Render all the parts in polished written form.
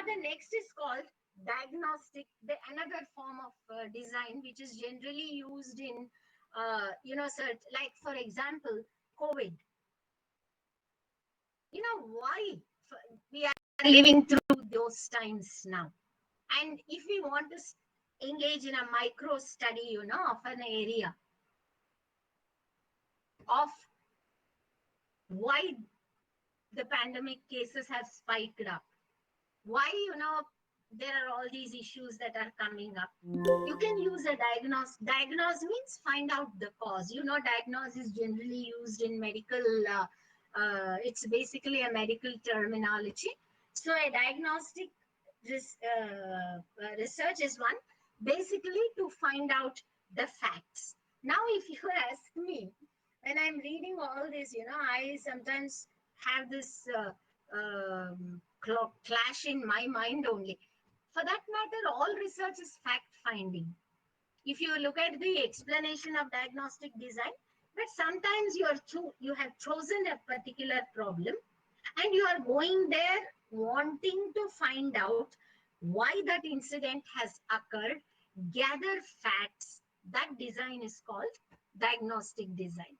the next is called diagnostic, another form of design which is generally used in, like for example, COVID. Why we are living through those times now. And if we want to engage in a micro study, of an area of why the pandemic cases have spiked up, why, there are all these issues that are coming up. You can use a diagnose. Diagnose means find out the cause. Diagnose is generally used in medical, it's basically a medical terminology. So a diagnostic research is one, basically to find out the facts. Now, if you ask me, when I'm reading all this, I sometimes have this clash in my mind only. For that matter, all research is fact finding. If you look at the explanation of diagnostic design, but sometimes you have chosen a particular problem and you are going there wanting to find out why that incident has occurred, gather facts. That design is called diagnostic design.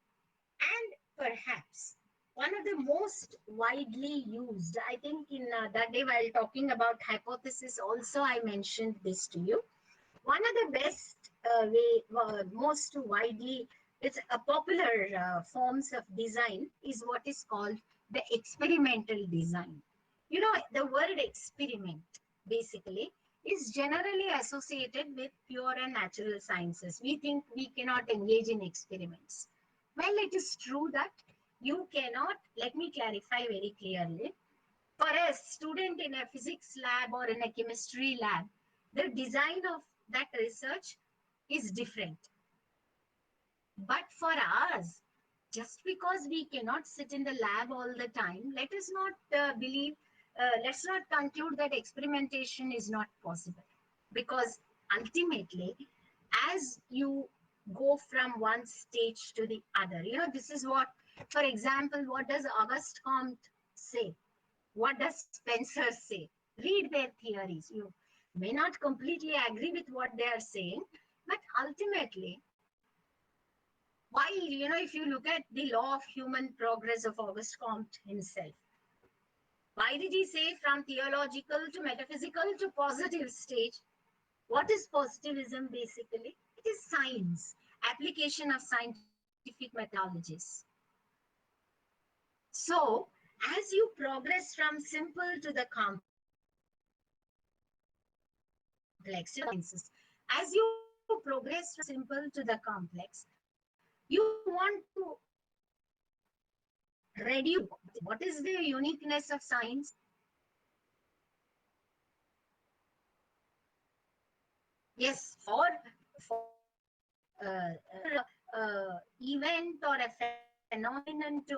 And perhaps one of the most widely used, I think in that day while talking about hypothesis also I mentioned this to you. One of the best most widely, it's a popular forms of design is what is called the experimental design. The word experiment basically is generally associated with pure and natural sciences. We think we cannot engage in experiments. Well, it is true that you cannot. Let me clarify very clearly. For a student in a physics lab or in a chemistry lab, the design of that research is different. But for us, just because we cannot sit in the lab all the time, let us not let's not conclude that experimentation is not possible. Because ultimately, as you go from one stage to the other, this is what, for example, what does Auguste Comte say? What does Spencer say? Read their theories. You may not completely agree with what they are saying, but ultimately, while, if you look at the law of human progress of Auguste Comte himself, why did he say from theological to metaphysical to positive stage? What is positivism basically? It is science, application of scientific methodologies. So, as you progress from simple to the complex, as you progress from simple to the complex, you want to reduce. What is the uniqueness of science? Yes, for event or a phenomenon to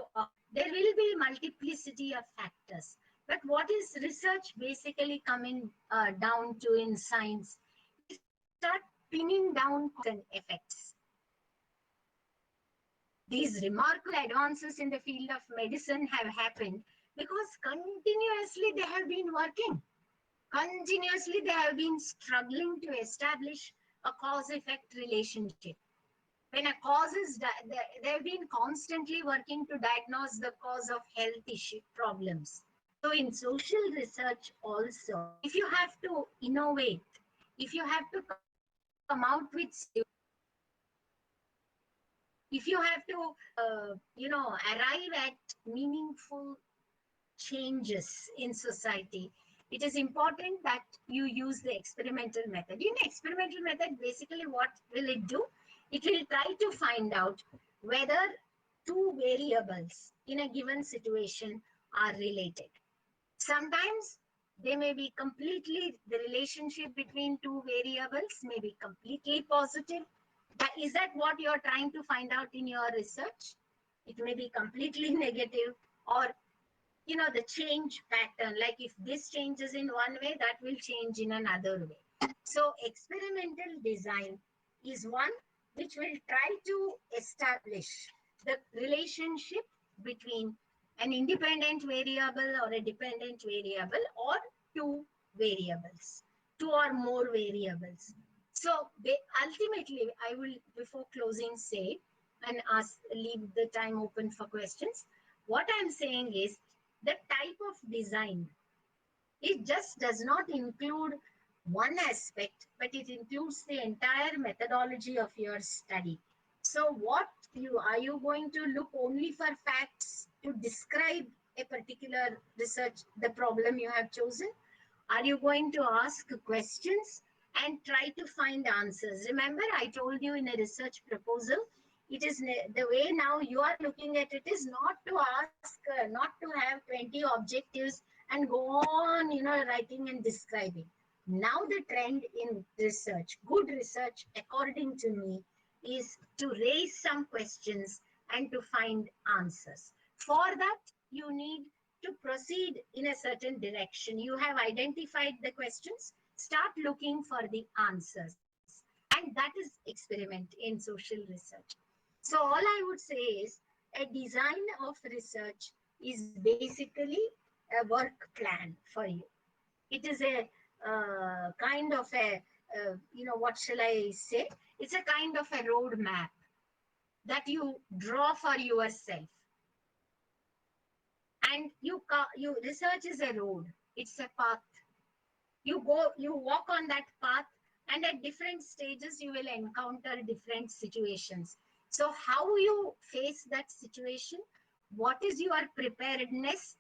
there will be multiplicity of factors. But what is research basically coming down to in science? You start pinning down cause and effects. These remarkable advances in the field of medicine have happened because continuously they have been working. Continuously they have been struggling to establish a cause-effect relationship. When a cause is, they've been constantly working to diagnose the cause of health issue problems. So in social research also, if you have to innovate, if you have to come out with if you have to, arrive at meaningful changes in society, it is important that you use the experimental method. In experimental method, basically what will it do? It will try to find out whether two variables in a given situation are related. Sometimes they may be completely, the relationship between two variables may be completely positive. Is that what you're trying to find out in your research? It may be completely negative, or the change pattern, like if this changes in one way, that will change in another way. So experimental design is one which will try to establish the relationship between an independent variable or a dependent variable, or two variables, two or more variables. So ultimately, I will, before closing, say and ask, leave the time open for questions. What I'm saying is the type of design, it just does not include one aspect, but it includes the entire methodology of your study. So what you are you going to look only for facts to describe a particular research, the problem you have chosen? Are you going to ask questions and try to find answers? Remember, I told you in a research proposal, it is the way now you are looking at it is not to ask, not to have 20 objectives and go on, writing and describing. Now the trend in research, good research, according to me, is to raise some questions and to find answers. For that, you need to proceed in a certain direction. You have identified the questions, start looking for the answers. And that is experiment in social research. So all I would say is a design of research is basically a work plan for you. It is a kind of a, what shall I say? It's a kind of a roadmap that you draw for yourself. And you research is a road, it's a path. You walk on that path, and at different stages you will encounter different situations. So how you face that situation, what is your preparedness,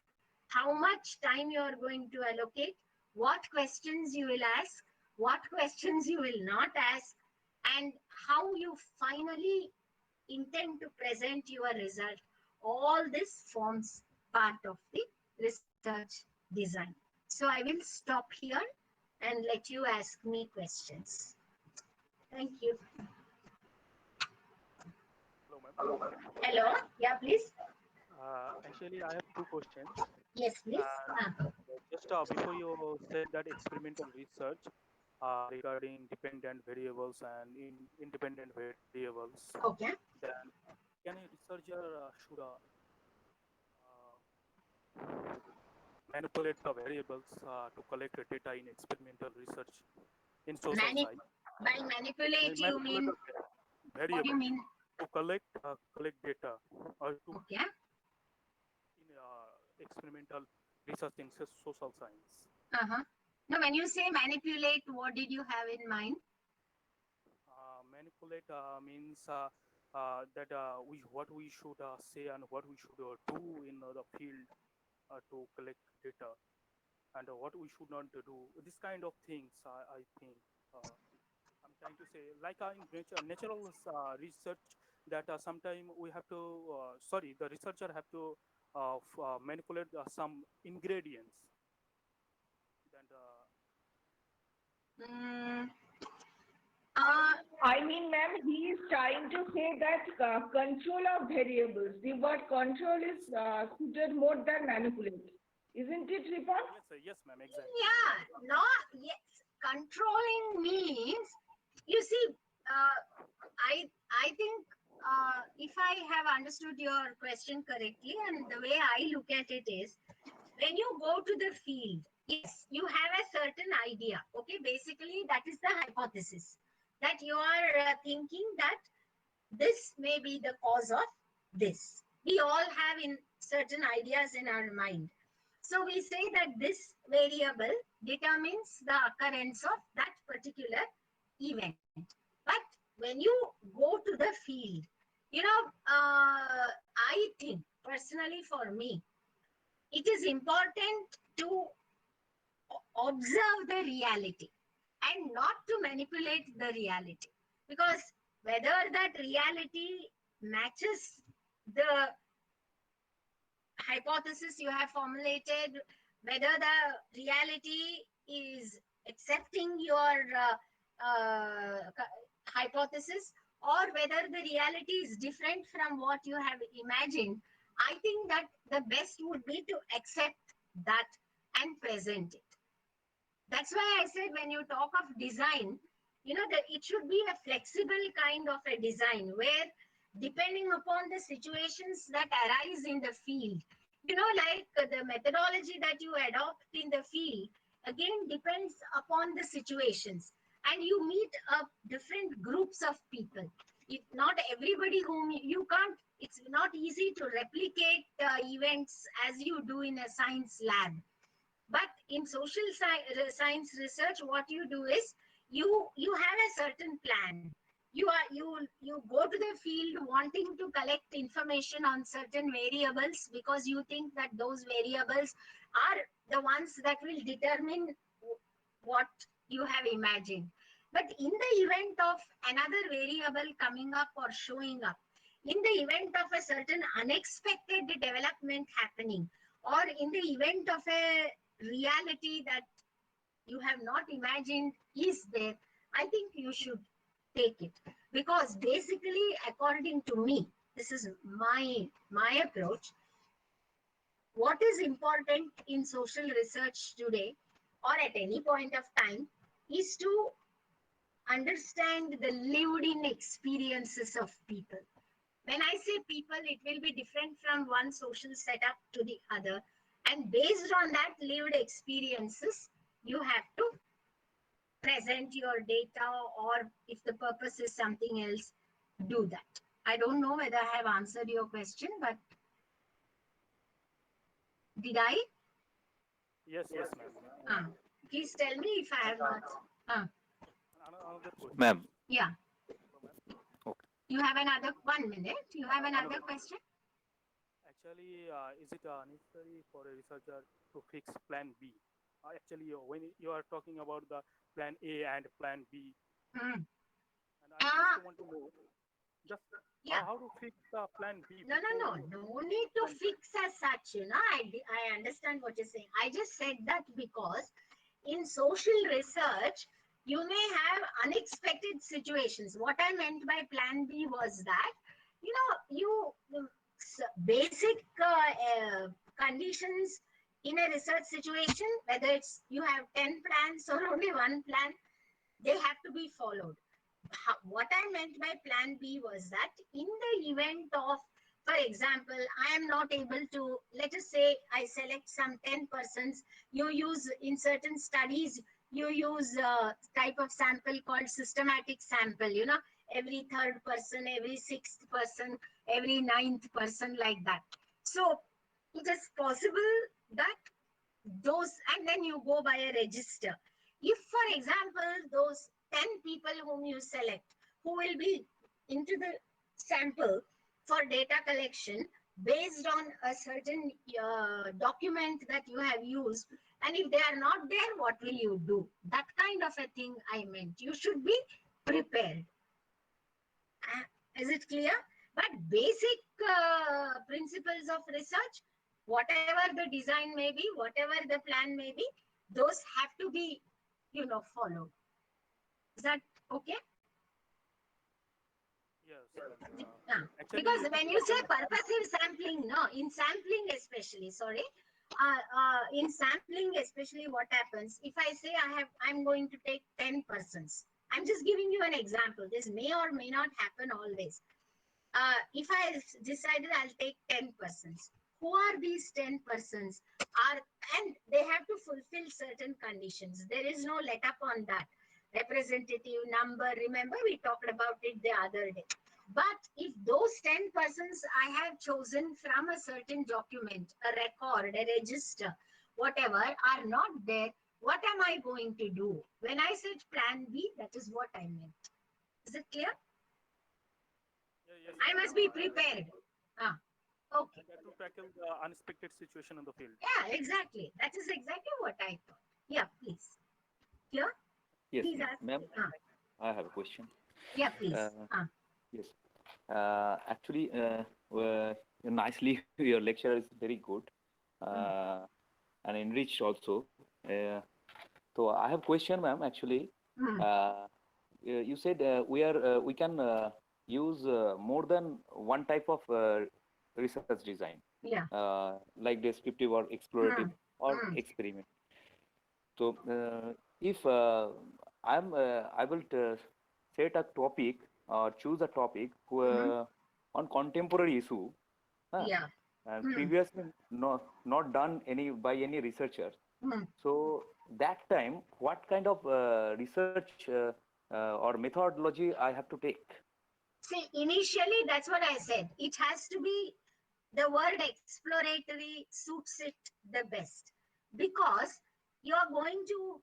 how much time you are going to allocate, what questions you will ask, what questions you will not ask, and how you finally intend to present your result, all this forms part of the research design. So I will stop here and let you ask me questions. Thank you. Hello, ma'am. Hello? Yeah, please. Actually, I have two questions. Yes, please. And just before you said that experimental research regarding dependent variables and independent variables, Okay. then can a researcher should manipulate the variables to collect the data in experimental research in social Mani- science? by manipulate, you Manipulate mean, the what do you variables mean? to collect data or to Okay. in experimental research in social science. Uh-huh. No, when you say manipulate, what did you have in mind? Manipulate means that what we should say and what we should do in the field to collect data, and what we should not do. This kind of things, I think. I'm trying to say, like in natural research, that sometimes we have to, sorry, the researcher have to manipulate some ingredients. And Mm, uh, I mean, ma'am, he is trying to say that control of variables. The word control is suited more than manipulate. Isn't it, Ripon? yes, yes, ma'am, exactly. yeah, no, yes. Controlling means, you see, I think if I have understood your question correctly, and the way I look at it is, when you go to the field, yes, you have a certain idea. Okay, basically that is the hypothesis, that you are thinking that this may be the cause of this. We all have in certain ideas in our mind. So we say that this variable determines the occurrence of that particular event. But when you go to the field, I think personally for me, it is important to observe the reality and not to manipulate the reality. Because whether that reality matches the hypothesis you have formulated, whether the reality is accepting your hypothesis, or whether the reality is different from what you have imagined, I think that the best would be to accept that and present it. That's why I said when you talk of design, that it should be a flexible kind of a design where, depending upon the situations that arise in the field, like the methodology that you adopt in the field again depends upon the situations, and you meet different groups of people. If not everybody whom you can't, it's not easy to replicate events as you do in a science lab. But in social science research, what you do is you have a certain plan. You go to the field wanting to collect information on certain variables because you think that those variables are the ones that will determine what you have imagined. But in the event of another variable coming up or showing up, in the event of a certain unexpected development happening, or in the event of a reality that you have not imagined is there, I think you should take it. Because basically, according to me, this is my approach, what is important in social research today or at any point of time is to understand the lived in experiences of people. When I say people, it will be different from one social setup to the other. And based on that lived experiences, you have to present your data, or if the purpose is something else, do that. I don't know whether I have answered your question, but did I? Yes, yes, ma'am. Please tell me if I have not. Another question. Ma'am. Yeah. Okay. You have another 1 minute. You have another question? Actually, is it necessary for a researcher to fix plan B? Actually, when you are talking about the plan A and plan B, and I just want to know just how to fix the plan B. No need to fix as such, I understand what you're saying. I just said that because in social research, you may have unexpected situations. What I meant by plan B was that, basic conditions in a research situation, whether it's you have 10 plans or only one plan, they have to be followed. What I meant by plan B was that in the event of, for example, I am not able to, let us say I select some 10 persons, you use in certain studies, you use a type of sample called systematic sample, every third person, every sixth person, every ninth person, like that. So it is possible that those, and then you go by a register. If, for example, those 10 people whom you select, who will be into the sample for data collection based on a certain document that you have used, and if they are not there, what will you do? That kind of a thing I meant. You should be prepared. Is it clear? But basic principles of research, whatever the design may be, whatever the plan may be, those have to be, followed. Is that okay? Yes. Because when you say purposive sampling, no, in sampling especially, in sampling especially, what happens if I say I'm going to take 10 persons? I'm just giving you an example. This may or may not happen always. If I decided I'll take 10 persons, who are these 10 persons? And they have to fulfill certain conditions. There is no let up on that. Representative number, remember we talked about it the other day. But if those 10 persons I have chosen from a certain document, a record, a register, whatever, are not there, what am I going to do? When I said plan B, that is what I meant. Is it clear? Yes, I must be prepared. Okay. To tackle the unexpected situation in the field. Yeah, exactly. That is exactly what I thought. Yeah, please. Clear? Yes, Please ask. ma'am. I have a question. Yeah, please. Yes. Actually, nicely, your lecture is very good and enriched also. So I have a question, ma'am. Actually, you said we can use more than one type of research design. Yeah. Like descriptive or explorative or experiment. So if I'm able to set a topic or choose a topic on contemporary issue, and previously not done by any researcher. So that time, what kind of research or methodology I have to take? See, initially, that's what I said. It has to be, the word exploratory suits it the best, because you are going to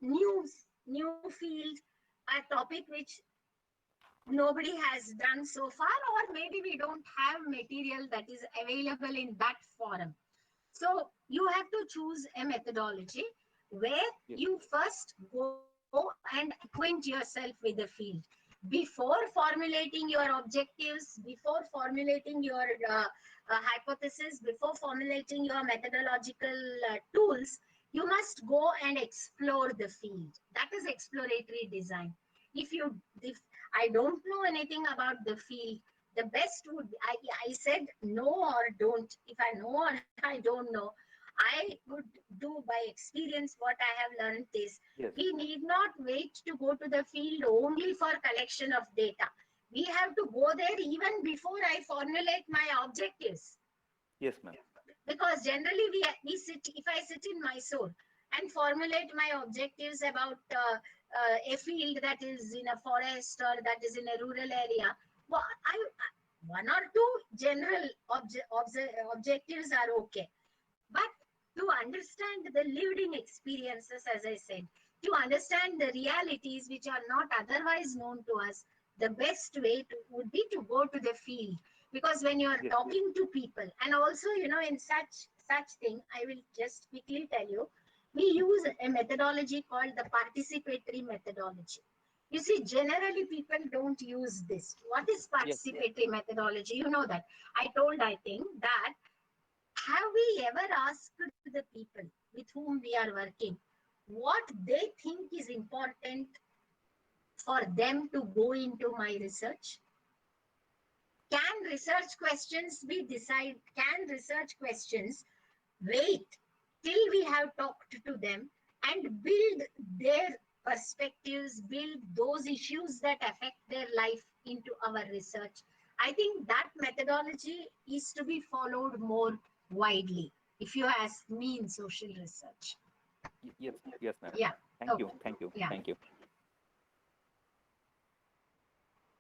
new field, a topic which nobody has done so far, or maybe we don't have material that is available in that forum. So you have to choose a methodology where Yes. you first go and acquaint yourself with the field before formulating your objectives, before formulating your hypothesis, before formulating your methodological tools. You must go and explore the field. That is exploratory design. If I don't know anything about the field, the best would, I said no or don't. If I know or I don't know, I would do by experience. What I have learned is, Yes. we need not wait to go to the field only for collection of data. We have to go there even before I formulate my objectives. Yes, ma'am. Because generally we sit, if I sit in Mysore and formulate my objectives about a field that is in a forest or that is in a rural area, well, one or two general objectives are okay. But to understand the lived-in experiences, as I said, to understand the realities which are not otherwise known to us, the best way would be to go to the field. Because when you are Yes. talking to people, and also, in such thing, I will just quickly tell you, we use a methodology called the participatory methodology. You see, generally people don't use this. What is Yes. participatory methodology? You know that. I think that, have we ever asked the people with whom we are working what they think is important for them to go into my research? Can research questions be decided? Can research questions wait till we have talked to them and build their perspectives, build those issues that affect their life into our research? I think that methodology is to be followed more widely, if you ask me, in social research. Yes. Yes, ma'am. Yeah. Thank you. Okay. Thank you. Yeah. Thank you.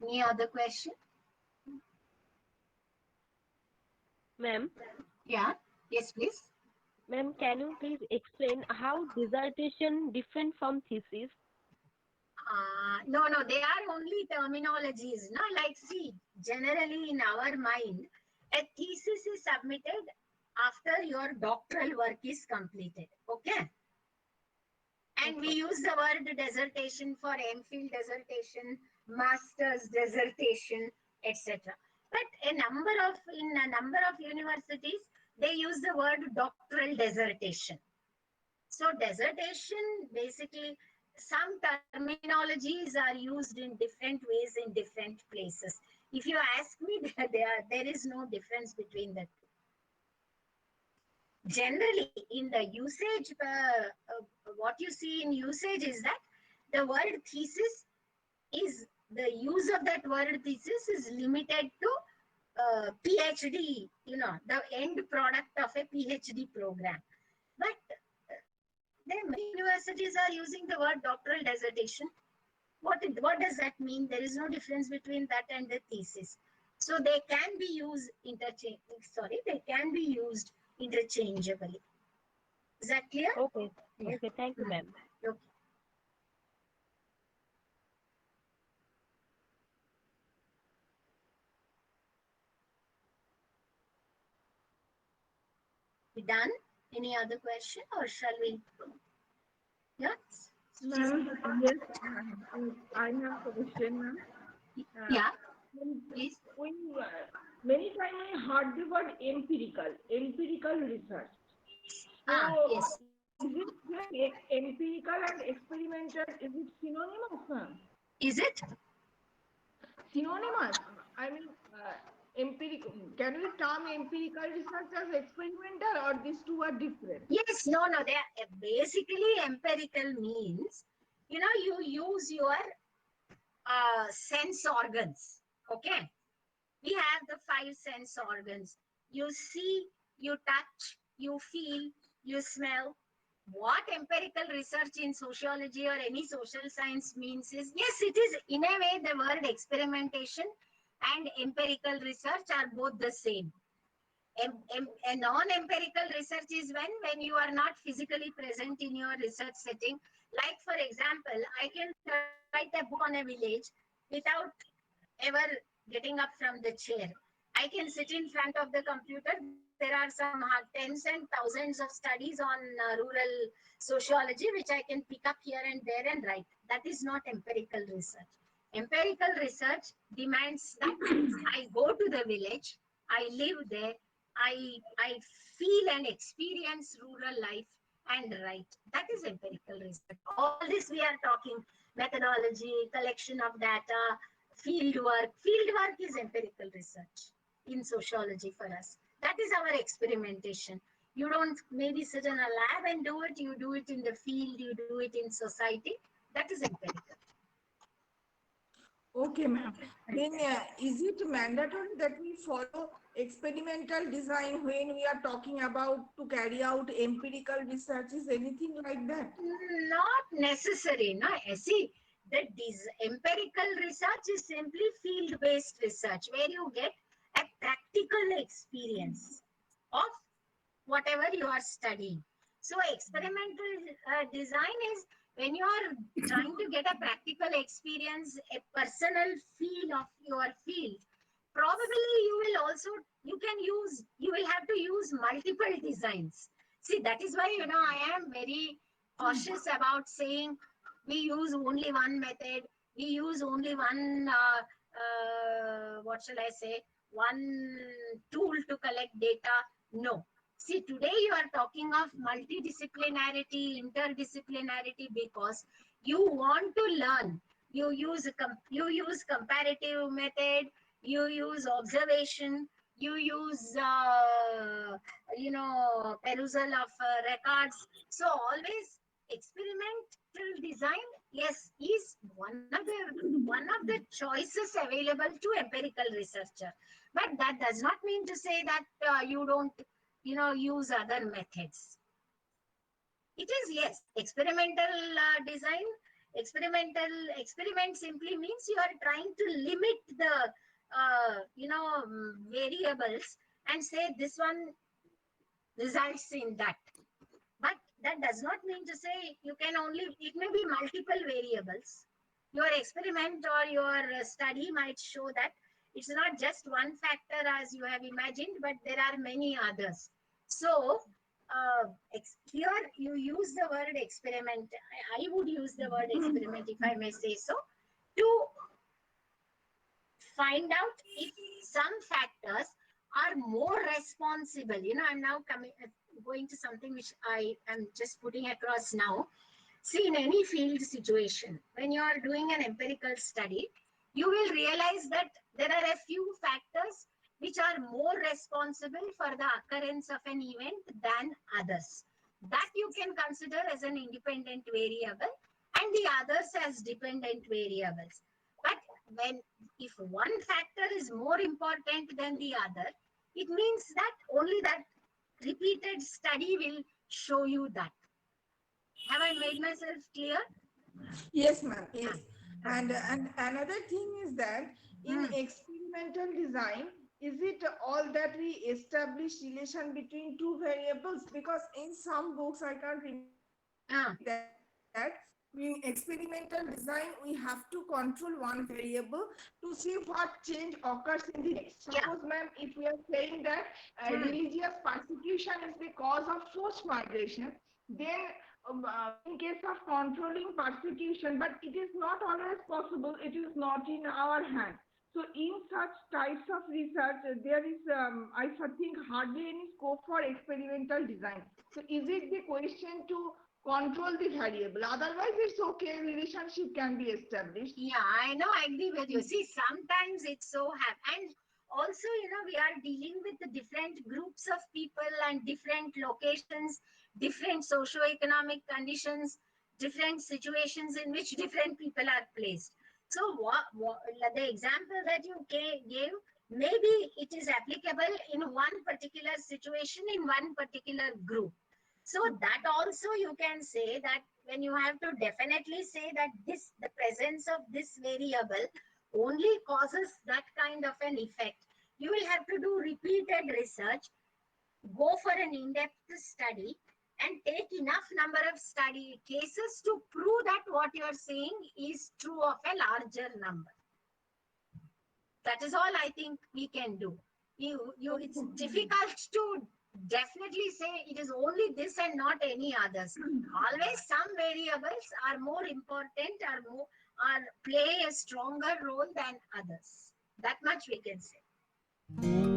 Any other question? Ma'am, Yeah. Yes, please. ma'am, can you please explain how dissertation different from thesis? No, they are only terminologies. No, like, see, generally in our mind, a thesis is submitted after your doctoral work is completed. Okay. And we use the word dissertation for MPhil dissertation, master's dissertation, etc. But in a number of universities, they use the word doctoral dissertation. So dissertation, basically, some terminologies are used in different ways in different places. If you ask me, there is no difference between the two. Generally, in the usage, what you see in usage is that the word thesis is, the use of that word thesis is limited to PhD, the end product of a PhD program. But many universities are using the word doctoral dissertation. What does that mean? There is no difference between that and the thesis. So they can be used interchangeably. Is that clear? Okay. Yeah. Okay, thank you, ma'am. Okay. We done? Any other question, or shall we? Yes. Ma'am, yes, I have a question, ma'am. Yeah. When- Please. when, many times I heard the word empirical research. So, Yes. is it like empirical and experimental? Is it synonymous, ma'am? Is it? Synonymous. I mean, empirical. Can we term empirical research as experimental, or these two are different? Yes. No. They are basically, empirical means, you use your sense organs. Okay. We have the 5 sense organs. You see, you touch, you feel, you smell. what empirical research in sociology or any social science means is, yes, it is in a way the word experimentation and empirical research are both the same. A non-empirical research is when you are not physically present in your research setting. Like for example, I can write a book on a village without ever getting up from the chair. I can sit in front of the computer. There are some tens and thousands of studies on rural sociology, which I can pick up here and there and write. That is not empirical research. Empirical research demands that I go to the village, I live there, I feel and experience rural life and write. That is empirical research. All this we are talking methodology, collection of data, field work. Field work is empirical research in sociology for us. That is our experimentation. You don't maybe sit in a lab and do it, you do it in the field, you do it in society. That is empirical. Okay, ma'am. Then is it mandatory that we follow experimental design when we are talking about to carry out empirical research? Is anything like that? Not necessary. No? See, the empirical research is simply field-based research where you get a practical experience of whatever you are studying. So experimental design is when you are trying to get a practical experience, a personal feel of your field. Probably you will have to use multiple designs. See, that is why, I am very cautious about saying we use only one method, we use only one, what shall I say, one tool to collect data. No. See, today you are talking of multidisciplinarity, interdisciplinarity, because you want to learn. You use comparative method, you use observation, you use perusal of records. So always experimental design, yes, is one of the choices available to empirical researcher. But that does not mean to say that you don't use other methods. It is, yes, experimental design. Experiment simply means you are trying to limit the variables and say this one results in that. But that does not mean to say it may be multiple variables. Your experiment or your study might show that it's not just one factor as you have imagined, but there are many others. So here you use the word experiment. I would use the word experiment, if I may say so, to find out if some factors are more responsible. I'm now going to something which I am just putting across now. See, in any field situation, when you are doing an empirical study, you will realize that there are a few factors which are more responsible for the occurrence of an event than others. That you can consider as an independent variable and the others as dependent variables. But if one factor is more important than the other, it means that only that repeated study will show you that. Have I made myself clear? Yes, ma'am. Yes. And another thing is that in experimental design, is it all that we establish relation between two variables? Because in some books, I can't remember that in experimental design, we have to control one variable to see what change occurs in the next. Suppose, ma'am, if we are saying that religious persecution is the cause of forced migration, then in case of controlling persecution, but it is not always possible, it is not in our hand. So in such types of research, there is, I think, hardly any scope for experimental design. So is it the question to control the variable? Otherwise, it's okay, relationship can be established. Yeah, I know, I agree with you. See, sometimes it's so happy. And also, we are dealing with the different groups of people and different locations, different socio-economic conditions, different situations in which different people are placed. So the example that you gave, maybe it is applicable in one particular situation, in one particular group. So that also you can say that when you have to definitely say that the presence of this variable only causes that kind of an effect, you will have to do repeated research, go for an in-depth study, and take enough number of study cases to prove that what you are saying is true of a larger number. That is all I think we can do. It's difficult to definitely say it is only this and not any others. Always some variables are more important or play a stronger role than others. That much we can say.